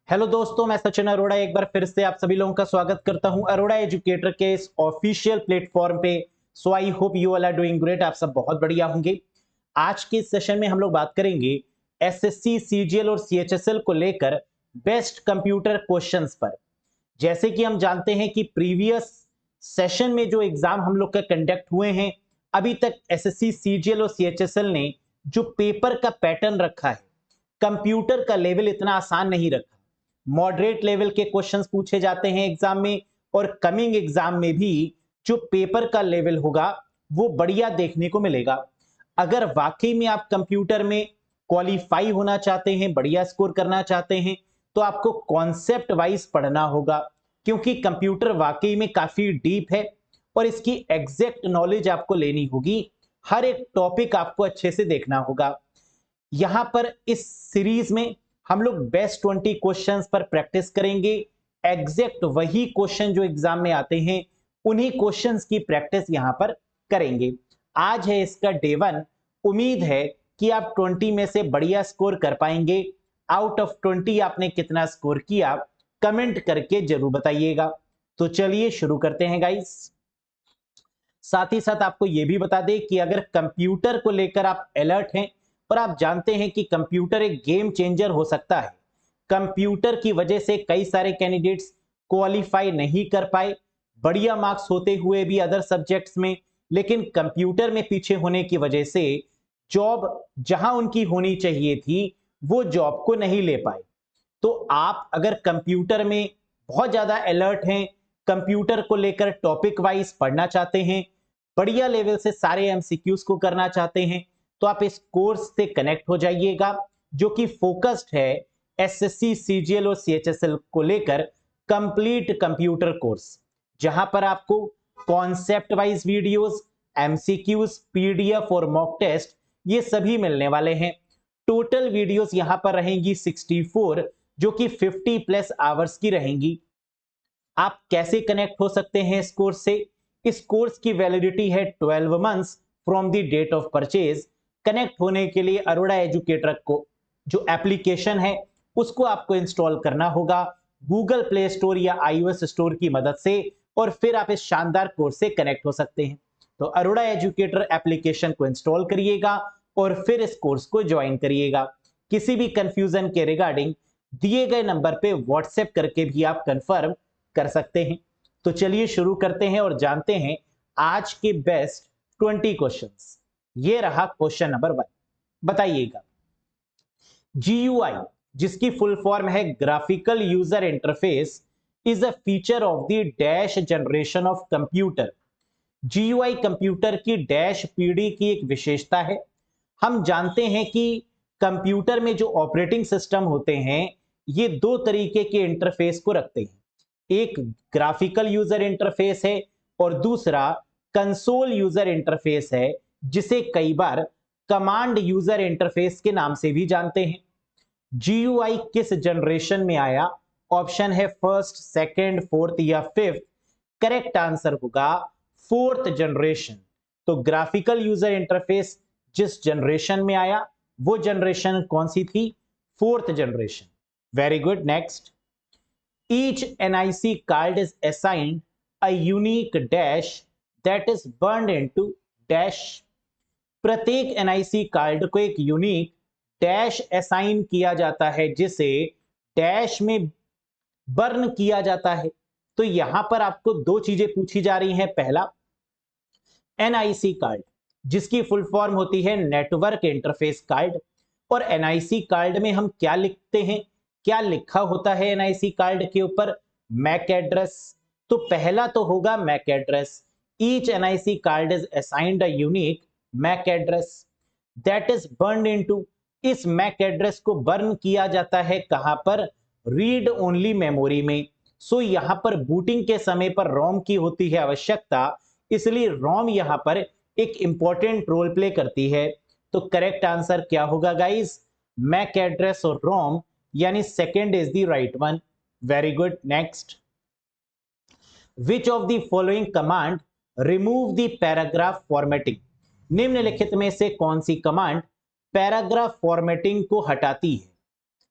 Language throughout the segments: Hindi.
हेलो दोस्तों, मैं सचिन अरोड़ा एक बार फिर से आप सभी लोगों का स्वागत करता हूं अरोड़ा एजुकेटर के इस ऑफिशियल प्लेटफॉर्म पे। So I hope you all are doing great. आप सब बहुत बढ़िया होंगे। आज के इस सेशन में हम लोग बात करेंगे एसएससी, सीजीएल और सीएचएसएल को लेकर बेस्ट कंप्यूटर क्वेश्चंस पर। जैसे कि हम जानते हैं कि प्रीवियस सेशन में जो एग्जाम हम लोग का कंडक्ट हुए हैं, अभी तक एसएससी, सीजीएल और सीएचएसएल ने जो पेपर का पैटर्न रखा है, कंप्यूटर का लेवल इतना आसान नहीं रखा। मॉडरेट लेवल के क्वेश्चंस पूछे जाते हैं एग्जाम में, और कमिंग एग्जाम में भी जो पेपर का लेवल होगा वो बढ़िया देखने को मिलेगा। अगर वाकई में आप कंप्यूटर में क्वालिफाई होना चाहते हैं, बढ़िया स्कोर करना चाहते हैं, तो आपको कॉन्सेप्ट वाइज पढ़ना होगा, क्योंकि कंप्यूटर वाकई में काफी डीप है और इसकी एग्जैक्ट नॉलेज आपको लेनी होगी। हर एक टॉपिक आपको अच्छे से देखना होगा। यहां पर इस सीरीज में हम लोग बेस्ट 20 क्वेश्चंस पर प्रैक्टिस करेंगे। एग्जैक्ट वही क्वेश्चन जो एग्जाम में आते हैं, उन्हीं क्वेश्चंस की प्रैक्टिस यहां पर करेंगे। आज है इसका डे 1। उम्मीद है कि आप 20 में से बढ़िया स्कोर कर पाएंगे। आउट ऑफ 20 आपने कितना स्कोर किया, कमेंट करके जरूर बताइएगा। तो चलिए शुरू करते हैं गाइस। साथ ही साथ आपको यह भी बता दें कि अगर कंप्यूटर को लेकर आप अलर्ट हैं और आप जानते हैं कि कंप्यूटर एक गेम चेंजर हो सकता है, कंप्यूटर की वजह से कई सारे कैंडिडेट्स क्वालिफाई नहीं कर पाए, बढ़िया मार्क्स होते हुए भी अदर सब्जेक्ट्स में, लेकिन कंप्यूटर में पीछे होने की वजह से जॉब जहां उनकी होनी चाहिए थी वो जॉब को नहीं ले पाए। तो आप अगर कंप्यूटर में बहुत ज्यादा अलर्ट हैं, कंप्यूटर को लेकर टॉपिक वाइज पढ़ना चाहते हैं, बढ़िया लेवल से सारे एमसीक्यूज को करना चाहते हैं, तो आप इस कोर्स से कनेक्ट हो जाइएगा, जो कि फोकस्ड है एसएससी, सीजीएल और सीएचएसएल को लेकर कंप्लीट कंप्यूटर कोर्स, जहां पर आपको concept wise videos, MCQs, PDF और मॉक टेस्ट ये सभी मिलने वाले हैं। टोटल वीडियोस यहां पर रहेंगी 64, जो कि 50 प्लस आवर्स की रहेंगी। आप कैसे कनेक्ट हो सकते हैं इस कोर्स से? इस कोर्स की वैलिडिटी है 12 months from the date of purchase. Connect होने के लिए अरोड़ा एजुकेटर को जो एप्लीकेशन है उसको आपको इंस्टॉल करना होगा गूगल प्ले स्टोर या आईओएस स्टोर की मदद से, और फिर आप इस शानदार कोर्स से कनेक्ट हो सकते हैं। तो अरोड़ा एजुकेटर एप्लीकेशन को इंस्टॉल करिएगा और फिर इस कोर्स को ज्वाइन करिएगा। किसी भी कंफ्यूजन के रिगार्डिंग दिए गए नंबर पे व्हाट्सएप करके भी आप कंफर्म कर सकते हैं। तो चलिए शुरू करते हैं और जानते हैं आज के बेस्ट 20 क्वेश्चंस। ये रहा क्वेश्चन नंबर 1। बताइएगा, जीयूआई, जिसकी फुल फॉर्म है graphical user interface, is a feature of the dash generation of computer. GUI computer की डैश पीढ़ी की एक विशेषता है। हम जानते हैं कि कंप्यूटर में जो ऑपरेटिंग सिस्टम होते हैं, ये दो तरीके के इंटरफेस को रखते हैं। एक ग्राफिकल यूजर इंटरफेस है और दूसरा कंसोल यूजर इंटरफेस है, जिसे कई बार कमांड यूजर इंटरफेस के नाम से भी जानते हैं। जीयूआई किस जनरेशन में आया? ऑप्शन है फर्स्ट, सेकंड, फोर्थ या फिफ्थ। करेक्ट आंसर होगा फोर्थ जनरेशन। तो ग्राफिकल यूजर इंटरफेस जिस जनरेशन में आया वो जनरेशन कौन सी थी? Fourth generation. Very good. Next, each NIC card is assigned a unique dash that is burned into dash. प्रत्येक एनआईसी कार्ड को एक यूनिक डैश असाइन किया जाता है, जिसे डैश में बर्न किया जाता है। तो यहां पर आपको दो चीजें पूछी जा रही हैं। पहला, एनआईसी कार्ड, जिसकी फुल फॉर्म होती है नेटवर्क इंटरफेस कार्ड, और एनआईसी कार्ड में हम क्या लिखते हैं, क्या लिखा होता है एनआईसी कार्ड के ऊपर? MAC address. तो पहला तो होगा MAC address. Each NIC card is assigned a unique MAC address that is burn into. इस मैक एड्रेस को बर्न किया जाता है कहां पर? रीड ओनली मेमोरी में। सो यहां पर बूटिंग के समय पर रोम की होती है आवश्यकता, इसलिए रोम यहां पर एक इंपॉर्टेंट रोल प्ले करती है। तो करेक्ट आंसर क्या होगा गाइस? मैक एड्रेस और रोम, यानी second is the right one. Very good. Next, which of the following command remove the paragraph formatting. निम्नलिखित में से कौन सी कमांड पैराग्राफ फॉर्मेटिंग को हटाती है?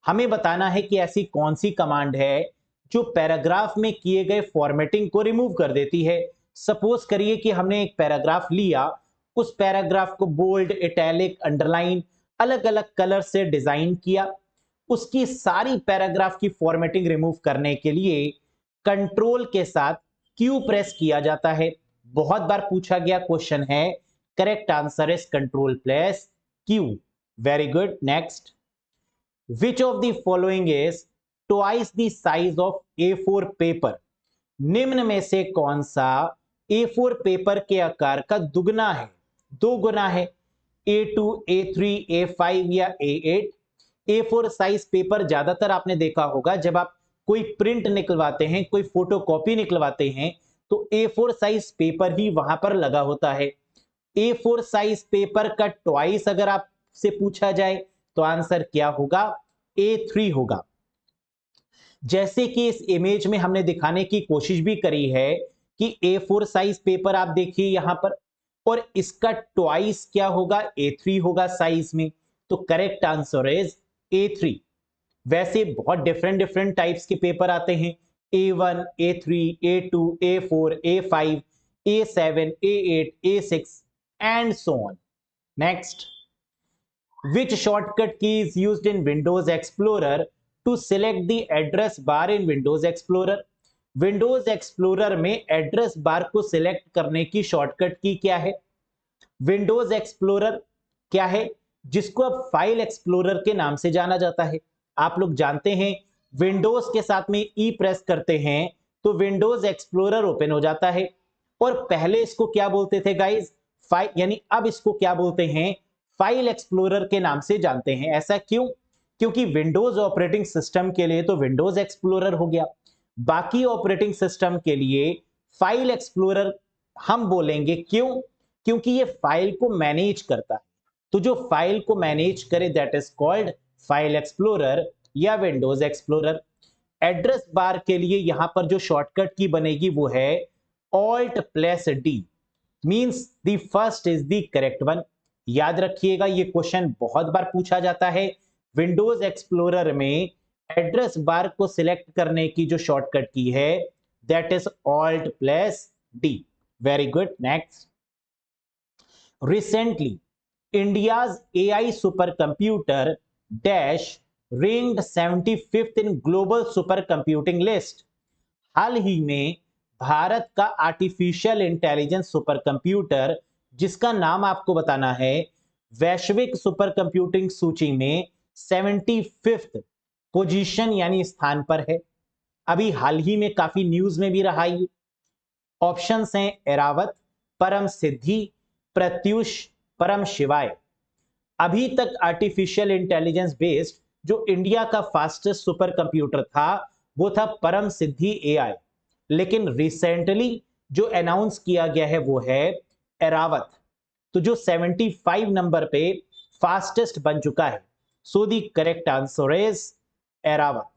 हमें बताना है कि ऐसी कौन सी कमांड है जो पैराग्राफ में किए गए फॉर्मेटिंग को रिमूव कर देती है। सपोज करिए कि हमने एक पैराग्राफ लिया, उस पैराग्राफ को बोल्ड, इटैलिक, अंडरलाइन अलग अलग कलर से डिजाइन किया, उसकी सारी पैराग्राफ की फॉर्मेटिंग रिमूव करने के लिए कंट्रोल के साथ क्यू प्रेस किया जाता है। बहुत बार पूछा गया क्वेश्चन है, correct answer is control plus Q. Very good, next. Which of the following is twice the size of A4 paper? निम्न में से कौन सा A4 पेपर के आकार का दुगना है, दो गुना है? A2, A3, A5 या A8? A4 साइज पेपर ज्यादातर आपने देखा होगा जब आप कोई प्रिंट निकलवाते हैं, कोई फोटोकॉपी निकलवाते हैं, तो A4 साइज पेपर ही वहां पर लगा होता है। A4 साइज पेपर का ट्वाइस अगर आपसे पूछा जाए तो आंसर क्या होगा? A3 होगा। जैसे कि इस इमेज में हमने दिखाने की कोशिश भी करी है कि A4 साइज पेपर आप देखिए यहां पर, और इसका ट्वाइस क्या होगा? A3 होगा साइज में। तो करेक्ट आंसर इज A3। वैसे बहुत डिफरेंट डिफरेंट टाइप्स के पेपर आते हैं, A1, A3, A2, A4, A5, A7, A8, A6 and so on. Next, which shortcut key is used in Windows Explorer to select the address bar in Windows Explorer? Windows Explorer में एड्रेस बार को सिलेक्ट करने की शॉर्टकट की क्या है? विंडोज एक्सप्लोरर क्या है? जिसको अब फाइल एक्सप्लोरर के नाम से जाना जाता है। आप लोग जानते हैं विंडोज के साथ में ई प्रेस करते हैं तो विंडोज एक्सप्लोरर ओपन हो जाता है, और पहले इसको क्या बोलते थे गाइस? फाइल, यानी अब इसको क्या बोलते हैं? फाइल एक्सप्लोरर के नाम से जानते हैं। ऐसा क्यों? क्योंकि विंडोज ऑपरेटिंग सिस्टम के लिए तो विंडोज एक्सप्लोरर हो गया, बाकी ऑपरेटिंग सिस्टम के लिए फाइल एक्सप्लोरर हम बोलेंगे। क्यों? क्योंकि ये फाइल को मैनेज करता है। तो जो फाइल को मैनेज करे that is called file explorer या विंडोज एक्सप्लोरर। एड्रेस बार के लिए यहां पर जो शॉर्टकट की बनेगी वो है alt plus D, means the first is the correct one. याद रखिएगा, ये क्वेश्चन बहुत बार पूछा जाता है। विंडोज एक्सप्लोरर में एड्रेस बार को सिलेक्ट करने की जो शॉर्टकट की है that is alt plus D. Very good, next. Recently, India's AI supercomputer Dash ranked 75th in global supercomputing list. हाल ही में भारत का आर्टिफिशियल इंटेलिजेंस सुपरकंप्यूटर, जिसका नाम आपको बताना है, वैश्विक सुपर कंप्यूटिंग सूची में 75th पोजीशन यानी स्थान पर है। अभी हाल ही में काफी न्यूज में भी रहा ये। ऑप्शंस हैं एरावत, परम सिद्धि, प्रत्युष, परम शिवाय। अभी तक आर्टिफिशियल इंटेलिजेंस बेस्ड जो इंडिया का फास्टेस्ट सुपर कंप्यूटर था वो था परम सिद्धि एआई, लेकिन रिसेंटली जो अनाउंस किया गया है वो है एरावत। तो जो 75 नंबर पे फास्टेस्ट बन चुका है, so the correct answer is Airavat.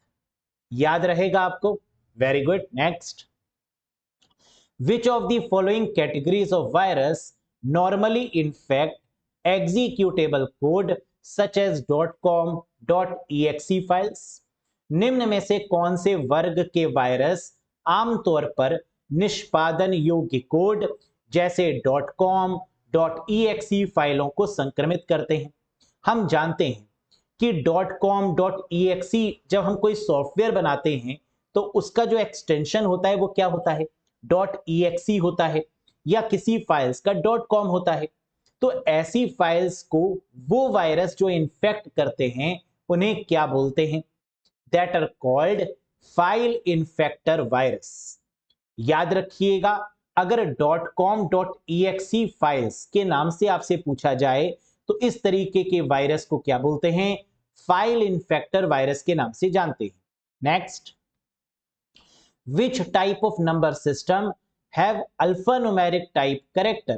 याद रहेगा आपको। Very good, next. Which of the following categories of virus normally infect executable code such as .com, .exe files? निम्न में से कौन से वर्ग के वायरस आमतौर पर निष्पादन योग्य कोड जैसे .com, .exe फाइलों को संक्रमित करते हैं? हम जानते हैं कि .com, .exe जब हम कोई सॉफ्टवेयर बनाते हैं तो उसका जो एक्सटेंशन होता है वो क्या होता है? .exe होता है, या किसी फाइल्स का .com होता है। तो ऐसी फाइल्स को वो वायरस जो इन्फेक्ट करते हैं उन्हें क्या बोलते हैं? That are called file infector virus. याद रखिएगा, अगर .com, .exe फाइल्स के नाम से आपसे पूछा जाए तो इस तरीके के वायरस को क्या बोलते हैं? फाइल इन्फेक्टर वायरस के नाम से जानते हैं। Next. Which type of number system have alphanumeric type character?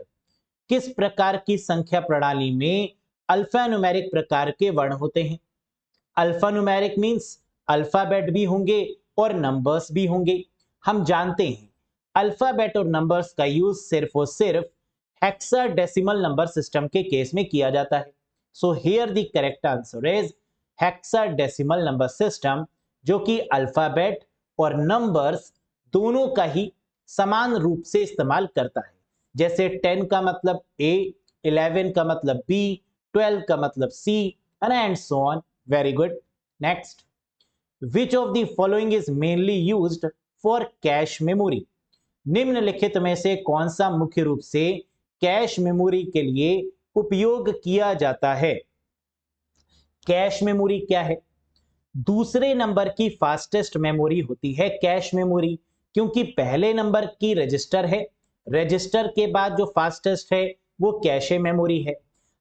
किस प्रकार की संख्या प्रणाली में अल्फान्यूमेरिक प्रकार के वर्ण होते हैं? अल्फान्यूमेरिक मींस अल्फाबेट भी होंगे और नंबर्स भी होंगे। हम जानते हैं अल्फाबेट और नंबर्स का यूज सिर्फ और सिर्फ हेक्साडेसिमल नंबर सिस्टम के केस में किया जाता है। So here the correct answer is hexadecimal number system, जो कि अल्फाबेट और नंबर्स दोनों का ही समान रूप से इस्तेमाल करता है। जैसे 10 का मतलब A, 11 का मतलब B, 12 का मतलब C, and so on. Very good. Next, which of the following is mainly used for cache memory? निम्नलिखित में से कौन सा मुख्य रूप से कैश मेमोरी के लिए उपयोग किया जाता है? कैश मेमोरी क्या है? दूसरे नंबर की फास्टेस्ट मेमोरी होती है कैश मेमोरी, क्योंकि पहले नंबर की रजिस्टर है, रजिस्टर के बाद जो फास्टेस्ट है वो कैशे मेमोरी है।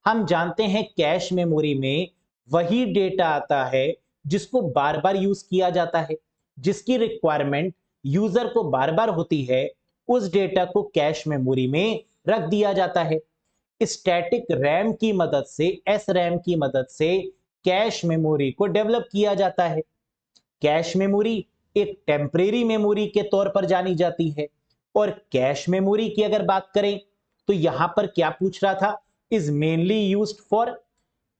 हम जानते हैं कैश मेमोरी में वही डेटा आता है जिसको बार बार यूज किया जाता है, जिसकी रिक्वायरमेंट यूजर को बार बार होती है, उस डेटा को कैश मेमोरी में रख दिया जाता है। स्टैटिक रैम की मदद से, एस रैम की मदद से कैश मेमोरी को डेवलप किया जाता है। कैश मेमोरी एक टेम्परेरी मेमोरी के तौर पर जानी जाती है। और कैश मेमोरी की अगर बात करें तो यहां पर क्या पूछ रहा था? Is mainly used for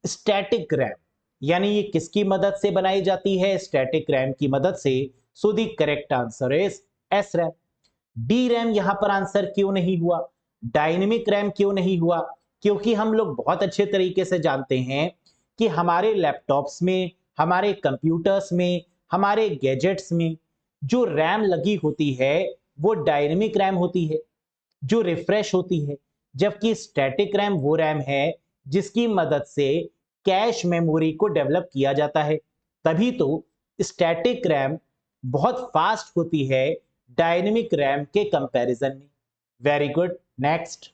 static RAM, यानी ये किसकी मदद से बनाई जाती है? स्टैटिक रैम की मदद से। So the correct answer is S RAM. D RAM यहां पर आंसर क्यों नहीं हुआ? डायनेमिक रैम क्यों नहीं हुआ? क्योंकि हम लोग बहुत अच्छे तरीके से जानते हैं कि हमारे लैपटॉप्स में, हमारे कंप्यूटर्स में, हमारे गैजेट्स में जो रैम लगी होती है वो डायनेमिक रैम होती है, जो रिफ्रेश होती है। जबकि स्टैटिक रैम वो रैम है जिसकी मदद से कैश मेमोरी को डेवलप किया जाता है। तभी तो स्टैटिक रैम बहुत फास्ट होती है डायनेमिक रैम के कंपैरिजन में। Very good. Next,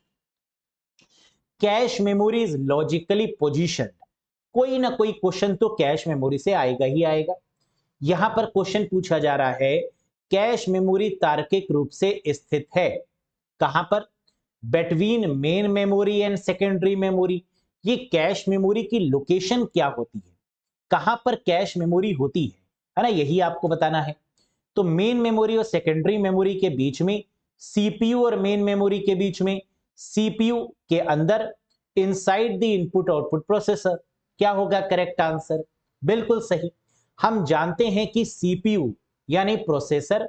cache memory is logically positioned. कोई ना कोई क्वेश्चन तो कैश मेमोरी से आएगा ही आएगा। यहां पर क्वेश्चन पूछा जा रहा है कैश मेमोरी तार्किक रूप से स्थित है कहां पर? Between main memory and secondary memory. ये कैश मेमोरी की लोकेशन क्या होती है, कहां पर कैश मेमोरी होती है ना, यही आपको बताना है। तो मेन मेमोरी और सेकेंडरी मेमोरी के बीच में, सीपीयू और मेन मेमोरी के बीच में, सीपीयू के अंदर, inside the input output processor. क्या होगा करेक्ट आंसर? बिल्कुल सही। हम जानते हैं कि सीपीयू यानी प्रोसेसर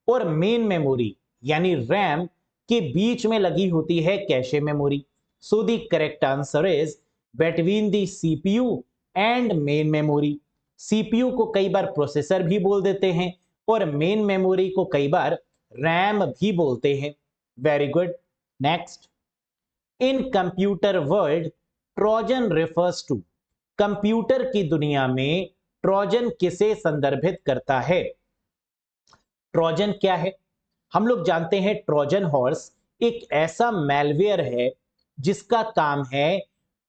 और मेन मेमोरी यानी रैम के बीच में लगी होती है cache memory. So the correct answer is between the CPU and main memory. CPU को कई बार प्रोसेसर भी बोल देते हैं और मेन मेमोरी को कई बार रैम भी बोलते हैं। Very good. Next, in computer world Trojan refers to. Computer की दुनिया में ट्रोजन किसे संदर्भित करता है? ट्रोजन क्या है? हम लोग जानते हैं ट्रोजन हॉर्स एक ऐसा मैलवेयर है जिसका काम है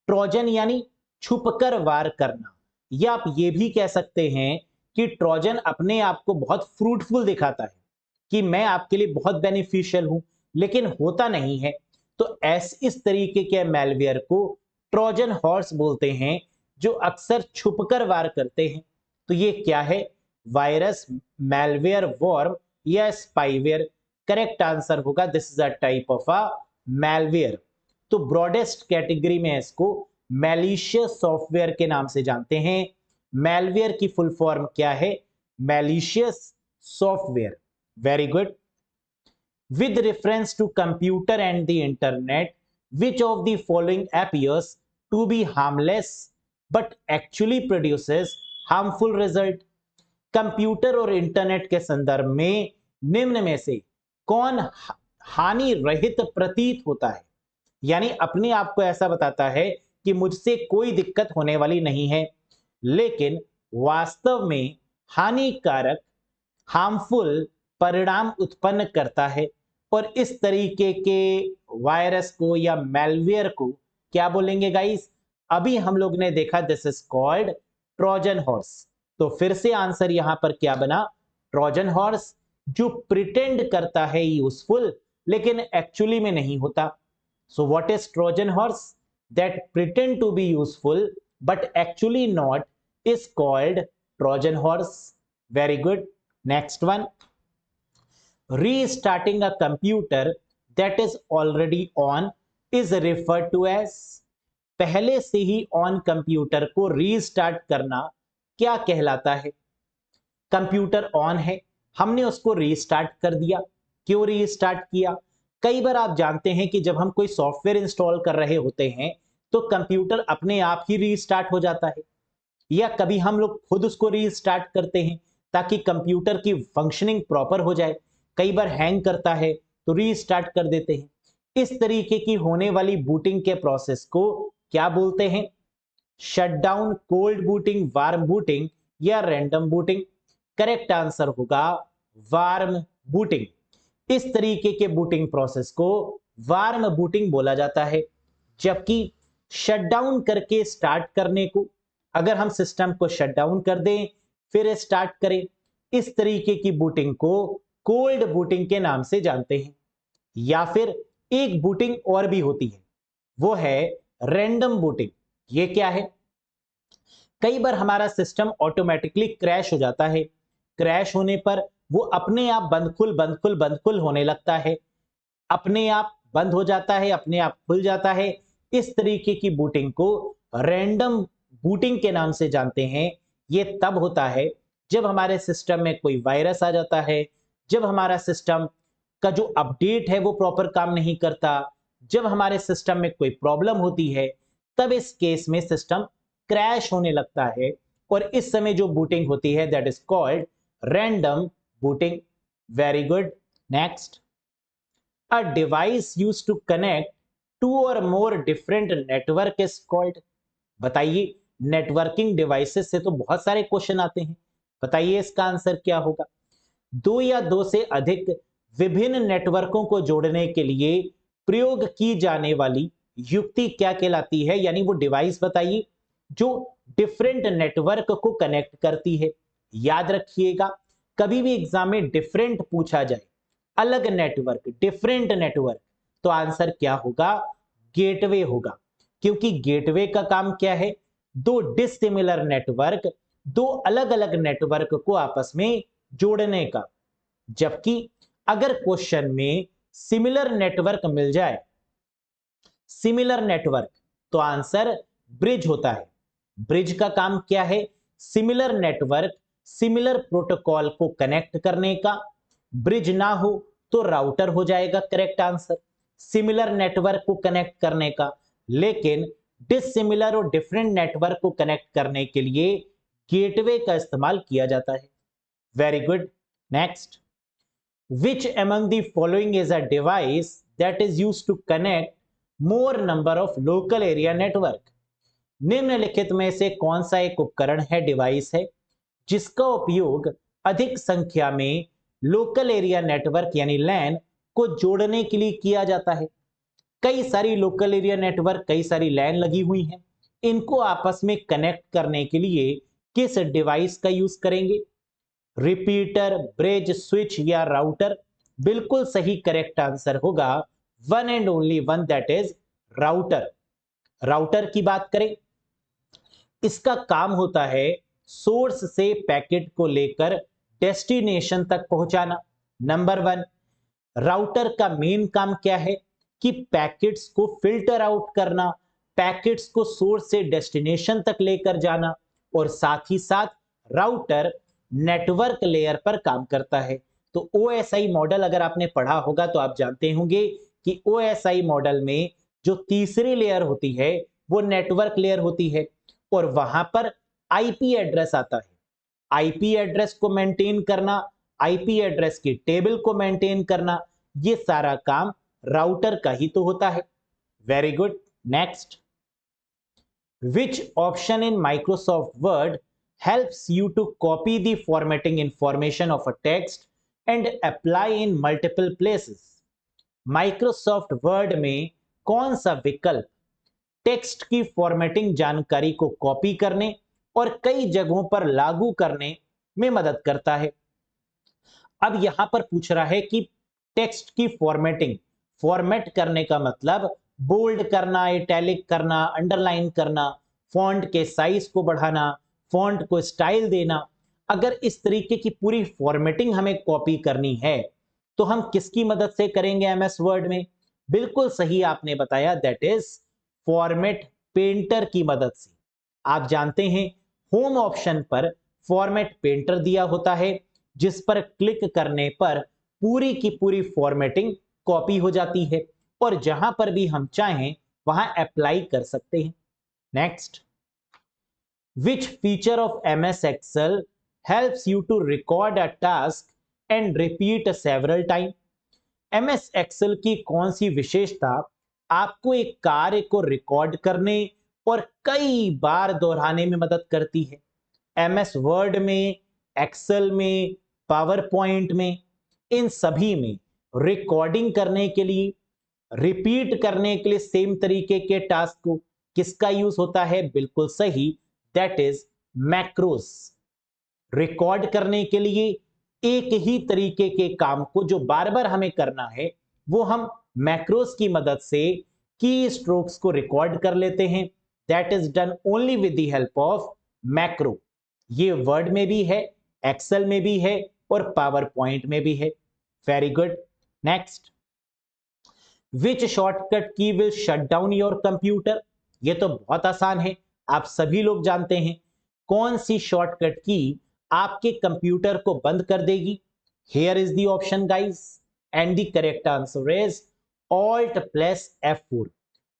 ट्रोजन यानी छुपकर वार करना, या आप ये भी कह सकते हैं कि ट्रोजन अपने आप को बहुत फ्रूटफुल दिखाता है कि मैं आपके लिए बहुत बेनिफिशियल हूं, लेकिन होता नहीं है। तो इस तरीके के मैलवेयर को ट्रोजन हॉर्स बोलते हैं जो अक्सर छुपकर वार करते हैं। तो ये क्या है? वायरस, मैलवेयर, वॉर्म या स्पाईवेयर। करेक्ट आंसर होगा this is a type of a malware. तो ब्रॉडेस्ट कैटेगरी में इसको मैलिशियस सॉफ्टवेयर के नाम से जानते हैं। मैलवेयर की फुल फॉर्म क्या है? Malicious software. Very good. With reference to computer and the internet, which of the following appears to be harmless but actually produces harmful result? Computer और इंटरनेट के संदर्भ में निम्न में से कौन हानि रहित प्रतीत होता है, यानी अपने आप को ऐसा बताता है कि मुझसे कोई दिक्कत होने वाली नहीं है, लेकिन वास्तव में हानिकारक, हार्मफुल परिणाम उत्पन्न करता है? और इस तरीके के वायरस को या मैलवेयर को क्या बोलेंगे गाइस? अभी हम लोग ने देखा this is called Trojan horse. तो फिर से आंसर यहां पर क्या बना? ट्रोजन हॉर्स, जो प्रिटेंड करता है यूजफुल लेकिन एक्चुअली में नहीं होता। So what is Trojan horse? That pretend to be useful but actually not is called Trojan horse. Very good. Next one, restarting a computer that is already on is referred to as। पहले से ही ऑन कंप्यूटर को रीस्टार्ट करना क्या कहलाता है? कंप्यूटर ऑन है, हमने उसको रीस्टार्ट कर दिया। क्यों रीस्टार्ट किया? कई बार आप जानते हैं कि जब हम कोई सॉफ्टवेयर इंस्टॉल कर रहे होते हैं तो कंप्यूटर अपने आप ही रीस्टार्ट हो जाता है, या कभी हम लोग खुद उसको रीस्टार्ट करते हैं ताकि कंप्यूटर की फंक्शनिंग प्रॉपर हो जाए। कई बार हैंग करता है तो रीस्टार्ट कर देते हैं। इस तरीके की होने वाली बूटिंग के प्रोसेस को क्या बोलते हैं? Shutdown, cold booting, warm booting या रैंडम बूटिंग? करेक्ट आंसर होगा वार्म बूटिंग। इस तरीके के बूटिंग प्रोसेस को वार्म बूटिंग बोला जाता है। जबकि शटडाउन करके स्टार्ट करने को, अगर हम सिस्टम को शटडाउन कर दें फिर स्टार्ट करें, इस तरीके की बूटिंग को कोल्ड बूटिंग के नाम से जानते हैं। या फिर एक बूटिंग और भी होती है, वो है रैंडम बूटिंग। ये क्या है? कई बार हमारा सिस्टम ऑटोमेटिकली क्रैश हो जाता है। क्रैश होने पर वो अपने आप बंद खुल होने लगता है, अपने आप बंद हो जाता है, अपने आप खुल जाता है। इस तरीके की बूटिंग को रैंडम बूटिंग के नाम से जानते हैं। ये तब होता है जब हमारे सिस्टम में कोई वायरस आ जाता है, जब हमारा सिस्टम का जो अपडेट है वो प्रॉपर काम नहीं करता, जब हमारे सिस्टम में कोई प्रॉब्लम होती है, तब इस केस में सिस्टम क्रैश होने लगता है और इस समय जो बूटिंग होती है that is called random booting. Very good. Next, a device used to connect two or more different network is called। बताइए, नेटवर्किंग डिवाइसेस से तो बहुत सारे क्वेश्चन आते हैं, बताइए इसका आंसर क्या होगा? दो या दो से अधिक विभिन्न नेटवर्कों को जोड़ने के लिए प्रयोग की जाने वाली युक्ति क्या कहलाती है? यानी वो डिवाइस बताइए जो डिफरेंट नेटवर्क को कनेक्ट करती है। याद रखिएगा, कभी भी एग्जाम में डिफरेंट पूछा जाए, अलग नेटवर्क, डिफरेंट नेटवर्क, तो आंसर क्या होगा? गेटवे होगा। क्योंकि गेटवे का काम क्या है? दो डिसिमिलर नेटवर्क, दो अलग अलग नेटवर्क को आपस में जोड़ने का। जबकि अगर क्वेश्चन में सिमिलर नेटवर्क मिल जाए, सिमिलर नेटवर्क, तो आंसर ब्रिज होता है। ब्रिज का काम क्या है? सिमिलर नेटवर्क, सिमिलर प्रोटोकॉल को कनेक्ट करने का। ब्रिज ना हो तो राउटर हो जाएगा करेक्ट आंसर, सिमिलर नेटवर्क को कनेक्ट करने का। लेकिन डिसिमिलर और डिफरेंट नेटवर्क को कनेक्ट करने के लिए गेटवे का इस्तेमाल किया जाता है। Very good. Next, which among the following is a device that is used to connect more number of local area network? निम्नलिखित में से कौन सा एक उपकरण है, डिवाइस है, जिसका उपयोग अधिक संख्या में लोकल एरिया नेटवर्क यानी लैन को जोड़ने के लिए किया जाता है? कई सारी लोकल एरिया नेटवर्क, कई सारी लैन लगी हुई हैं, इनको आपस में कनेक्ट करने के लिए किस डिवाइस का यूज करेंगे? रिपीटर, ब्रिज, स्विच या राउटर? बिल्कुल सही करेक्ट आंसर होगा one and only one, that is router. Router की बात करें, इसका काम होता है सोर्स से पैकेट को लेकर डेस्टिनेशन तक पहुंचाना। नंबर वन, राउटर का मेन काम क्या है? कि पैकेट्स को फिल्टर आउट करना, पैकेट्स को सोर्स से डेस्टिनेशन तक लेकर जाना, और साथ ही साथ राउटर नेटवर्क लेयर पर काम करता है। तो OSI मॉडल अगर आपने पढ़ा होगा तो आप जानते होंगे कि OSI मॉडल में जो तीसरी लेयर होती है वो नेटवर्क लेयर होती है, और वहां पर IP एड्रेस आता है। IP एड्रेस को मेंटेन करना, IP एड्रेस की टेबल को मेंटेन करना, ये सारा काम राउटर का ही तो होता है। Very good. Next, which option in Microsoft word helps you to copy the formatting information of a text and apply in multiple places? Microsoft word में कौन सा विकल्प टेक्स्ट की फॉर्मेटिंग जानकारी को कॉपी करने और कई जगहों पर लागू करने में मदद करता है? अब यहां पर पूछ रहा है कि टेक्स्ट की फॉर्मेटिंग, फॉर्मेट करने का मतलब बोल्ड करना, इटैलिक करना, अंडरलाइन करना, फॉन्ट के साइज को बढ़ाना, फॉन्ट को स्टाइल देना। अगर इस तरीके की पूरी फॉर्मेटिंग हमें कॉपी करनी है तो हम किसकी मदद से करेंगे MS वर्ड में? बिल्कुल सही आपने बताया, दैट इज फॉर्मेट पेंटर की मदद से। आप जानते हैं होम ऑप्शन पर फॉर्मेट पेंटर दिया होता है, जिस पर क्लिक करने पर पूरी की पूरी फॉर्मेटिंग कॉपी हो जाती है और जहां पर भी हम चाहें वहां अप्लाई कर सकते हैं। Next, which feature of MS Excel helps you to record a task and repeat several times? MS Excel की कौन सी विशेषता आपको एक कार्य को रिकॉर्ड करने और कई बार दोहराने में मदद करती है? MS वर्ड में, एक्सेल में, पावर पॉइंट में, इन सभी में रिकॉर्डिंग करने के लिए, रिपीट करने के लिए सेम तरीके के टास्क को किसका यूज होता है? बिल्कुल सही, दैट इज मैक्रोस। रिकॉर्ड करने के लिए एक ही तरीके के काम को जो बार बार हमें करना है वो हम मैक्रोस की मदद से की स्ट्रोक्स को रिकॉर्ड कर लेते हैं। That is done only with the help of macro. ये वर्ड में भी है, एक्सेल में भी है और पावर पॉइंट में भी है। Very good. Next, which shortcut key will shut down your computer? ये तो बहुत आसान है, आप सभी लोग जानते हैं। कौन सी शॉर्टकट की आपके कंप्यूटर को बंद कर देगी? Here is the option guys, and the correct answer is Alt plus F4।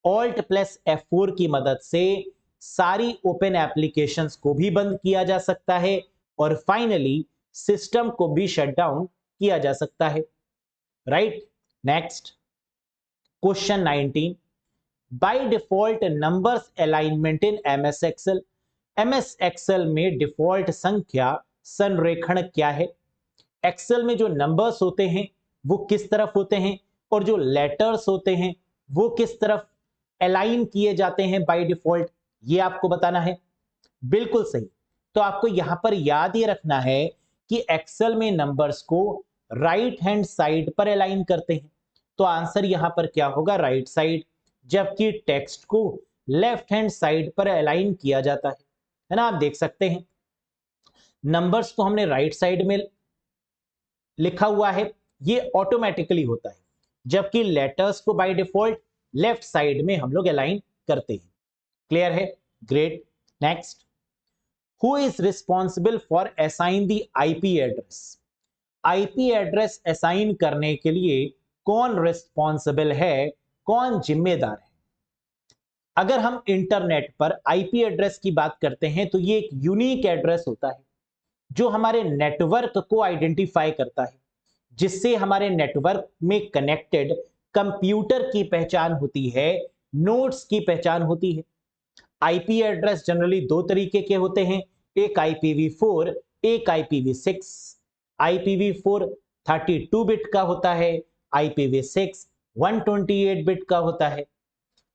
Alt plus F4 की मदद से सारी ओपन एप्लीकेशंस को भी बंद किया जा सकता है और फाइनली सिस्टम को भी शट डाउन किया जा सकता है। Right. Next, question 19, by default numbers alignment in MS Excel। MS Excel में डिफॉल्ट संख्या संरेखण क्या है? एक्सेल में जो नंबर्स होते हैं वो किस तरफ होते हैं और जो लेटर्स होते हैं वो किस तरफ अलाइन किए जाते हैं बाय डिफॉल्ट, ये आपको बताना है। बिल्कुल सही। तो आपको यहां पर याद ये रखना है कि एक्सेल में नंबर्स को राइट हैंड साइड पर अलाइन करते हैं, तो आंसर यहां पर क्या होगा? Right side. जबकि टेक्स्ट को लेफ्ट हैंड साइड पर अलाइन किया जाता है ना। आप देख सकते हैं नंबर्स को हमने राइट साइड में लिखा हुआ है, ये ऑटोमेटिकली होता है, जबकि लेटर्स को बाय डिफॉल्ट लेफ्ट साइड में हम लोग अलाइन करते हैं। क्लियर है? Great. Next, who is responsible for assign the IP address? IP address assign करने के लिए कौन रिस्पॉन्सिबल है, कौन जिम्मेदार है? अगर हम इंटरनेट पर आईपी एड्रेस की बात करते हैं तो ये एक यूनिक एड्रेस होता है जो हमारे नेटवर्क को आइडेंटिफाई करता है, जिससे हमारे नेटवर्क में कनेक्टेड कंप्यूटर की पहचान होती है, नोड्स की पहचान होती है। आईपी एड्रेस जनरली दो तरीके के होते हैं, एक IPv4, एक IPv6। IPv4 32 बिट का होता है, IPv6 128 बिट का होता है।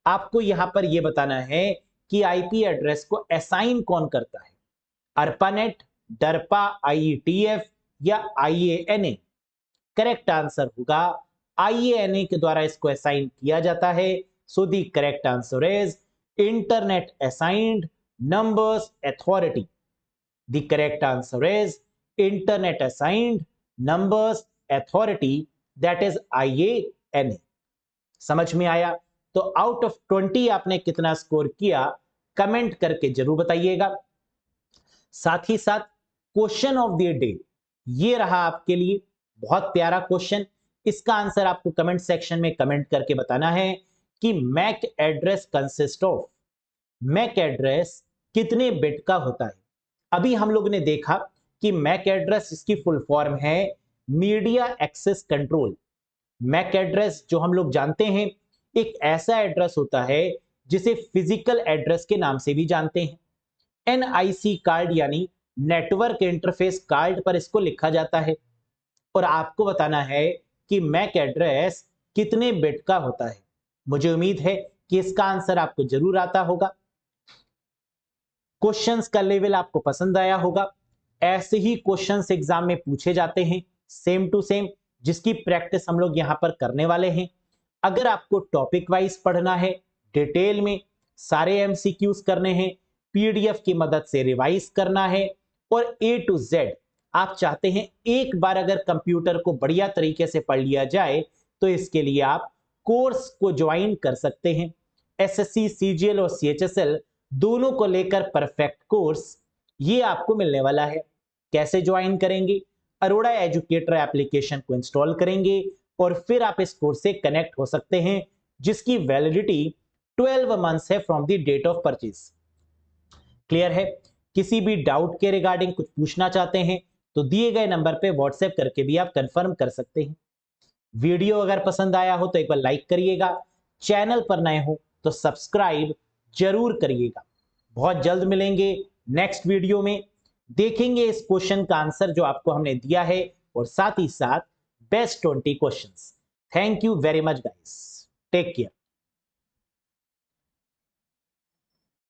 आपको यहां पर यह बताना है कि आईपी एड्रेस को असाइन कौन करता है, ARPANET, DARPA, IETF या IANA? करेक्ट आंसर होगा IANA के द्वारा इसको असाइन किया जाता है। So the correct answer is internet assigned numbers authority. The correct answer is internet assigned numbers authority, that is IANA। समझ में आया? तो आउट ऑफ 20 आपने कितना स्कोर किया कमेंट करके जरूर बताइएगा। साथ ही साथ क्वेश्चन ऑफ द डे ये रहा आपके लिए, बहुत प्यारा क्वेश्चन। इसका आंसर आपको कमेंट सेक्शन में कमेंट करके बताना है कि MAC address consist of, MAC address कितने बिट का होता है? अभी हम लोग ने देखा कि मैक एड्रेस इसकी फुल फॉर्म है media access control. MAC address जो हम लोग जानते हैं एक ऐसा एड्रेस होता है जिसे फिजिकल एड्रेस के नाम से भी जानते हैं। NIC कार्ड यानी नेटवर्क इंटरफेस कार्ड पर इसको लिखा जाता है और आपको बताना है कि मैक एड्रेस कितने बिट का होता है। मुझे उम्मीद है कि इसका आंसर आपको जरूर आता होगा। क्वेश्चंस का लेवल आपको पसंद आया होगा। ऐसे ही क्वेश्चंस एग्जाम में पूछे जाते हैं सेम टू सेम, जिसकी प्रैक्टिस हम लोग यहां पर करने वाले हैं। अगर आपको टॉपिक वाइज पढ़ना है, डिटेल में सारे MCQs करने हैं, PDF की मदद से रिवाइज करना है और A to Z आप चाहते हैं एक बार अगर कंप्यूटर को बढ़िया तरीके से पढ़ लिया जाए तो इसके लिए आप कोर्स को ज्वाइन कर सकते हैं। SSC, CGL और CHSL दोनों को लेकर परफेक्ट कोर्स ये आपको मिलने वाला है। कैसे ज्वाइन करेंगे? अरोड़ा एजुकेटर एप्लीकेशन को इंस्टॉल करेंगे और फिर आप इस कोर्स से कनेक्ट हो सकते हैं, जिसकी वैलिडिटी 12 मंथ्स है from the date of purchase. Clear है? किसी भी डाउट के रिगार्डिंग कुछ पूछना चाहते हैं तो दिए गए नंबर पे व्हाट्सएप करके भी आप कंफर्म कर सकते हैं। वीडियो अगर पसंद आया हो तो एक बार लाइक करिएगा, चैनल पर नए हो तो सब्सक्राइब जरूर करिएगा। बहुत जल्द मिलेंगे नेक्स्ट वीडियो में, देखेंगे इस क्वेश्चन का आंसर जो आपको हमने दिया है और साथ ही साथ best 20 questions. Thank you very much guys, take care.